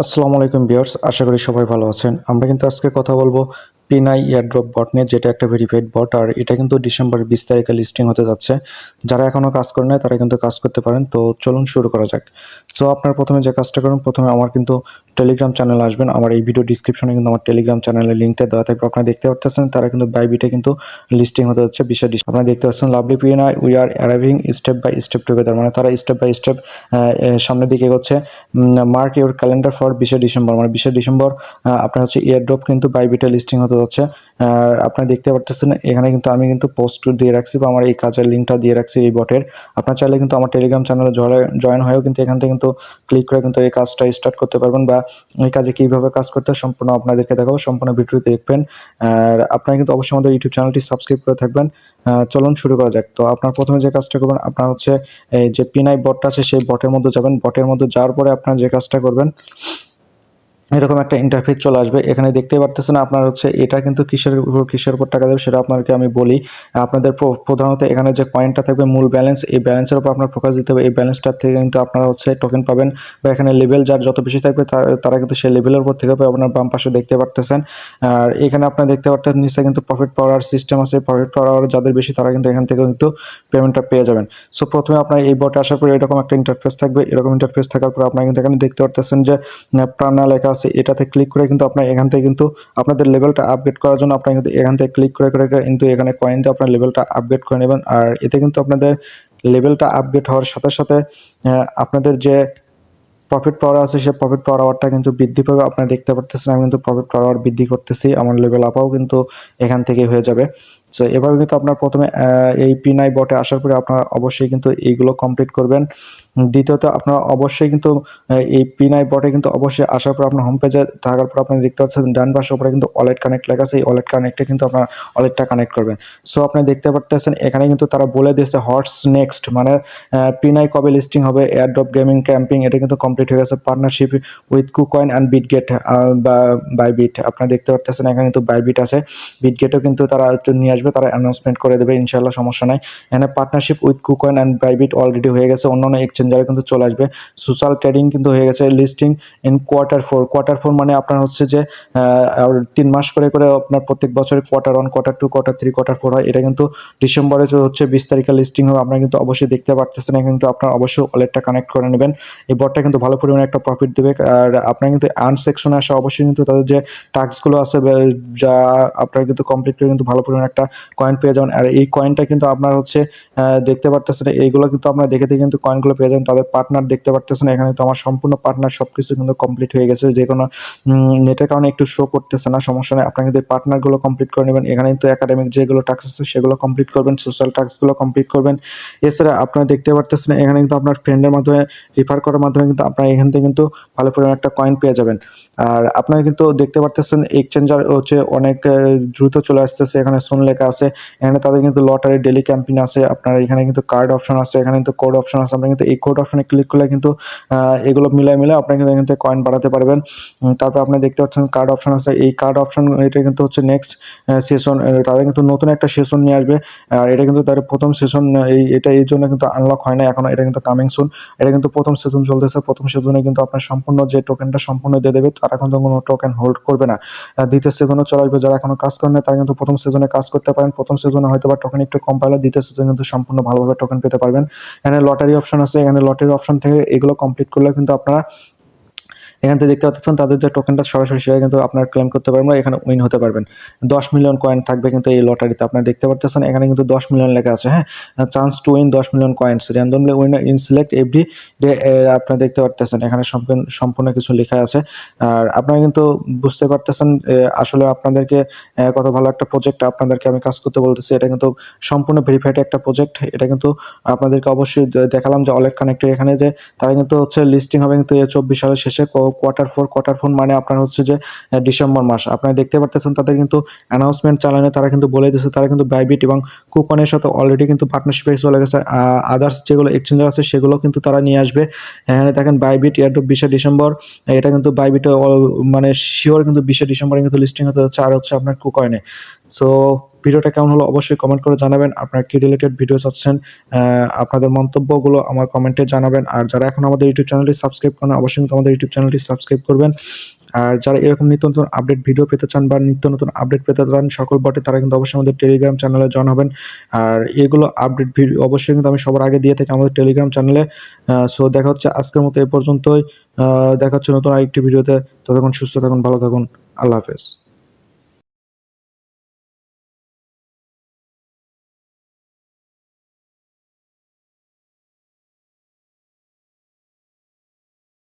আসসালামু আলাইকুম ভিউয়ার্স, আশা করি সবাই ভালো আছেন। আমরা কিন্তু আজকে কথা বলবো পিনাই এয়ারড্রপ বট নিয়ে, যেটা একটা ভেরিফাইড বট, আর এটা কিন্তু ডিসেম্বরের 20 তারিখে লিস্টিং হতে যাচ্ছে। যারা এখনো কাজ করে নাই তারা কিন্তু কাজ করতে পারেন। তো চলুন শুরু করা যাক। সো আপনারা প্রথমে যে কাজটা করুন, প্রথমে আমার কিন্তু টেলিগ্রাম চ্যানেলে আসবেন। আমার এই ভিডিও ডিসক্রিপশনে কিন্তু আমার টেলিগ্রাম চ্যানেলের লিঙ্কটা দেওয়া থাকবে। আপনারা দেখতে পাচ্ছেন তারা কিন্তু বাইবিটে কিন্তু লিস্টিং হতে যাচ্ছে 20 ডিসেম্বর। আপনারা দেখতে পাচ্ছেন লাভলি পিনাই we are arriving step by step together, মানে তারা স্টেপ বাই স্টেপ সামনের দিকে এগোচ্ছে। Mark your calendar for 20 December, মানে 20 ডিসেম্বর আপনার হচ্ছে এয়ারড্রপ কিন্তু বাইবিটে লিস্টিং হতে যাচ্ছে। আর আপনারা দেখতে পাচ্ছেন এখানে কিন্তু আমি কিন্তু পোস্ট দিয়ে রাখছি, বা আমার এই কাজের লিঙ্কটা দিয়ে রাখছি এই বটের। আপনারা চাইলে কিন্তু আমার টেলিগ্রাম চ্যানেলে জয়েন হয়েও কিন্তু এখান থেকে কিন্তু ক্লিক করে কিন্তু এই কাজটা স্টার্ট করতে পারবেন, বা এই কাজে কীভাবে কাজ করতে হয় সম্পূর্ণ আপনাদেরকে দেখাবো। সম্পূর্ণ ভিডিওতে দেখবেন। আর আপনারা কিন্তু অবশ্যই আমাদের ইউটিউব চ্যানেলটি সাবস্ক্রাইব করে থাকবেন। চলুন শুরু করা যাক। তো আপনার প্রথমে যে কাজটা করবেন, আপনার হচ্ছে এই যে পিনাই বটটা আছে সেই বটের মধ্যে যাবেন। বটের মধ্যে যাওয়ার পরে আপনার যে কাজটা করবেন, এরকম একটা ইন্টারফেস চলে আসবে। এখানে দেখতেই পারতেছেন আপনার হচ্ছে এটা কিন্তু কিসের উপর টাকা দেবে সেটা আপনাকে আমি বলি। আপনাদের প্রধানত এখানে যে কয়েনটা থাকবে মূল ব্যালেন্স, এই ব্যালেন্সের উপর আপনার ফোকাস দিতে হবে। এই ব্যালেন্সটার থেকে কিন্তু আপনারা হচ্ছে টোকেন পাবেন, বা এখানে লেভেল যার যত বেশি থাকবে তারা কিন্তু সেই লেভেলের উপর থেকে পাবে। আপনার বাম পাশে দেখতে পারতেছেন। আর এখানে আপনারা দেখতে পারতেছেন নিচে কিন্তু প্রফিট পাওয়ার সিস্টেম আছে। প্রফিট পাওয়ার যাদের বেশি তারা কিন্তু এখান থেকে কিন্তু পেমেন্টটা পেয়ে যাবেন। সো প্রথমে আপনার এই বটে আসার পরে এরকম একটা ইন্টারফেস থাকবে। এরকম ইন্টারফেস থাকার পর আপনারা কিন্তু এখানে দেখতে পারতেছেন যে প্রাণা লেখা আছে। এটাতে ক্লিক করে কিন্তু আপনার এখান থেকে কিন্তু আপনাদের লেভেলটা আপগ্রেড করার জন্য আপনারা কিন্তু এখান থেকে ক্লিক করে কিন্তু এখানে কয়েন দিয়ে আপনার লেভেলটা আপগ্রেড করে নেবেন। আর এতে কিন্তু আপনাদের লেভেলটা আপগ্রেড হওয়ার সাথে সাথে আপনাদের যে প্রফিট পাওয়ার আছে সেই প্রফিট পাওয়ার আওয়ারটা কিন্তু বৃদ্ধি পাবে। আপনারা দেখতে পারতেছেন আমি কিন্তু প্রফিট পাওয়ার আওয়ার বৃদ্ধি করতেছি। আমার লেভেল আপাও কিন্তু এখান থেকে হয়ে যাবে। সো এভাবে কিন্তু আপনার প্রথমে এই পিনাই বটে আসার পরে আপনারা অবশ্যই কিন্তু এইগুলো কমপ্লিট করবেন। দ্বিতীয়ত আপনারা অবশ্যই কিন্তু এই পিনাই বটে কিন্তু অবশ্যই আসার পর আপনার হোম পেজে থাকার পর আপনি দেখতে পাচ্ছেন ডান পাশে উপরে কিন্তু ওয়ালেট কানেক্ট লেখা আছে। এই ওয়ালেট কানেক্টে কিন্তু আপনার ওয়ালেটটা কানেক্ট করবেন। সো আপনি দেখতে পারতেছেন এখানে কিন্তু তারা বলে দিয়েছে হোয়াটস নেক্সট, মানে পিনাই কবে লিস্টিং হবে, এয়ারড্রপ গেমিং ক্যাম্পিং এটা কিন্তু কমপ্লিট হয়ে গেছে। Partnership with KuCoin and Bitget বা বাইবিট, আপনারা দেখতে পারতেছেন এখানে কিন্তু বাইবিট আছে। বিটগেটও কিন্তু তারা নিয়ে আসবে, তারা অ্যানাউন্সমেন্ট করে দেবে ইনশাল্লাহ, সমস্যা নাই। এখানে partnership with KuCoin and Bybit already হয়ে গেছে, অন্যান্য এক্সচেঞ্জারে কিন্তু চলে আসবে। সোশ্যাল ট্রেডিং কিন্তু হয়ে গেছে। লিস্টিং ইন কোয়ার্টার ফোর মানে আপনার হচ্ছে যে 3 মাস করে আপনার প্রত্যেক বছরে কোয়ার্টার 1, কোয়ার্টার 2, কোয়ার্টার 3, কোয়ার্টার 4 হয়। এটা কিন্তু ডিসেম্বরে হচ্ছে 20 তারিখে লিস্টিং হবে। আপনারা কিন্তু অবশ্যই দেখতে পারতেছেন, কিন্তু আপনার অবশ্যই ওয়ালেটটা কানেক্ট করে নেবেন। এই বটটা কিন্তু ভালো পরিমাণে একটা প্রফিট দেবে। আর আপনারা কিন্তু আর্ন সেকশনে আসা অবশ্যই কিন্তু তাদের যে টাস্কগুলো আছে যা আপনারা কিন্তু কমপ্লিট করে কিন্তু ভালো পরিমাণে একটা কয়েন পেয়ে যাবেন। আর এই কয়েনটা কিন্তু আপনার হচ্ছে দেখতে পারতেছেন এইগুলো কিন্তু আপনারা দেখে কিন্তু কয়েনগুলো পেয়ে যাবেন। তাদের পার্টনার দেখতে পারতেছেন এখানে তো আমার সম্পূর্ণ পার্টনার সবকিছু কিন্তু কমপ্লিট হয়ে গেছে। যে কোনো নেটের কারণে একটু শো করতেছে না, সমস্যা নেই। আপনারা কিন্তু এই পার্টনারগুলো কমপ্লিট করে নেবেন। এখানে কিন্তু একাডেমিক যেগুলো টাস্ক আছে সেগুলো কমপ্লিট করবেন, সোশ্যাল টাস্কগুলো কমপ্লিট করবেন। এছাড়া আপনারা দেখতে পারতেছেন এখানে কিন্তু আপনার ফ্রেন্ডের মাধ্যমে রেফার করার মাধ্যমে কিন্তু আপনারা এখান থেকে কিন্তু ভালো পরিমাণে একটা কয়েন পেয়ে যাবেন। আর আপনারা কিন্তু দেখতে পারতেছেন এক্সচেঞ্জার হচ্ছে অনেক দ্রুত চলে আসতেছে। এখানে সোন লেখা আছে। এখানে তাদের কিন্তু লটারি ডেলি ক্যাম্পেইন আছে। আপনার এখানে কিন্তু কার্ড অপশন আছে, এখানে কিন্তু কোড অপশন আছে। আপনারা কিন্তু এই কোড অপশনে ক্লিক করলে কিন্তু এগুলো মিলে আপনারা কিন্তু এখান থেকে কয়েন বাড়াতে পারবেন। তারপর আপনি দেখতে পাচ্ছেন কার্ড অপশন আছে। এই কার্ড অপশন এটা কিন্তু হচ্ছে নেক্সট সেশন, তাদের কিন্তু নতুন একটা সেশন নিয়ে আসবে। আর এটা কিন্তু তাদের প্রথম সেশন, এটা এই জন্য কিন্তু আনলক হয় না এখনো, এটা কিন্তু কামিং সুন। এটা কিন্তু প্রথম সেশন চলতেছে। প্রথম সেশনে কিন্তু আপনার সম্পূর্ণ যে টোকেনটা সম্পূর্ণ দিয়ে দেবে, তারা কিন্তু কোনো টোকেন হোল্ড করবে না। দ্বিতীয় সেশনে চলে আসবে। যারা এখনো কাজ করেন না তারা কিন্তু প্রথম সেশনে কাজ করতে পারেন। প্রথম সেশনে হয়তো বা টোকেন একটু কম পাইলে দ্বিতীয় সেশনে কিন্তু সম্পূর্ণ ভালোভাবে টোকেন পেতে পারবেন। এখানে লটারি অপশন আছে। এখানে লটারি অপশন থেকে এগুলো কমপ্লিট করলে কিন্তু আপনারা এখান থেকে দেখতে পাচ্ছেন তাদের যে টোকেনটা সরাসরি সেটা কিন্তু আপনারা ক্লেম করতে পারবেন, এখানে উইন হতে পারবেন। 10 মিলিয়ন কয়েন থাকবে কিন্তু এই লটারিতে। আপনারা দেখতে পারতেছেন এখানে কিন্তু 10 মিলিয়ন লেখা আছে, হ্যাঁ? Chance to win 10 million coins, randomly winner in select every day. আপনারা দেখতে পারতেছেন এখানে সম্পূর্ণ কিছু লেখা আছে। আর আপনারা কিন্তু বুঝতে পারতেছেন আসলে আপনাদেরকে কত ভালো একটা প্রজেক্ট আপনাদেরকে আমি কাজ করতে বলতেছি। এটা কিন্তু সম্পূর্ণ ভেরিফাইড একটা প্রজেক্ট। এটা কিন্তু আপনাদেরকে অবশ্যই দেখালাম যে ওয়ালেট কানেক্টের এখানে যে তারা কিন্তু হচ্ছে লিস্টিং হবে কিন্তু 24 সালের শেষে কোয়ার্টার ফোর মানে আপনার হচ্ছে যে ডিসেম্বর মাস। আপনারা দেখতে পারতেছেন তাদের কিন্তু অ্যানাউন্সমেন্ট চালানো, তারা কিন্তু বলে দিয়েছে তারা কিন্তু বাইবিট এবং কুকনের সাথে অলরেডি কিন্তু পার্টনারশিপে চলে গেছে। আদার্স যেগুলো এক্সচেঞ্জার আছে সেগুলো কিন্তু তারা নিয়ে আসবে। এখানে দেখেন বাইবিট এয়ারড্রপ 20 ডিসেম্বর, এটা কিন্তু বাইবিটে মানে শিওর কিন্তু 20 ডিসেম্বরে কিন্তু লিস্টিং হতে যাচ্ছে। আর হচ্ছে আপনার কুকয়েনে। সো ভিডিওটা কেমন হলো অবশ্যই কমেন্ট করে জানাবেন। আপনারা কি রিলেটেড ভিডিও চাচ্ছেন, আপনাদের মন্তব্যগুলো আমার কমেন্টে জানাবেন। আর যারা এখনো আমাদের ইউটিউব চ্যানেলটি সাবস্ক্রাইব করেন অবশ্যই কিন্তু আমাদের ইউটিউব চ্যানেলটি সাবস্ক্রাইব করবেন। আর যারা এরকম নিত্য নতুন আপডেট ভিডিও পেতে চান বা নিত্য নতুন আপডেট পেতে চান সকল বটে, তারা কিন্তু অবশ্যই আমাদের টেলিগ্রাম চ্যানেলে জয়েন হবেন। আর এগুলো আপডেট ভিডিও অবশ্যই কিন্তু আমি সবার আগে দিয়ে থাকি আমাদের টেলিগ্রাম চ্যানেলে। সো দেখা হচ্ছে আজকের মতো এ পর্যন্তই। দেখা হচ্ছে নতুন আরেকটি ভিডিওতে। ততক্ষণ সুস্থ থাকুন, ভালো থাকুন। আল্লাহ হাফেজ।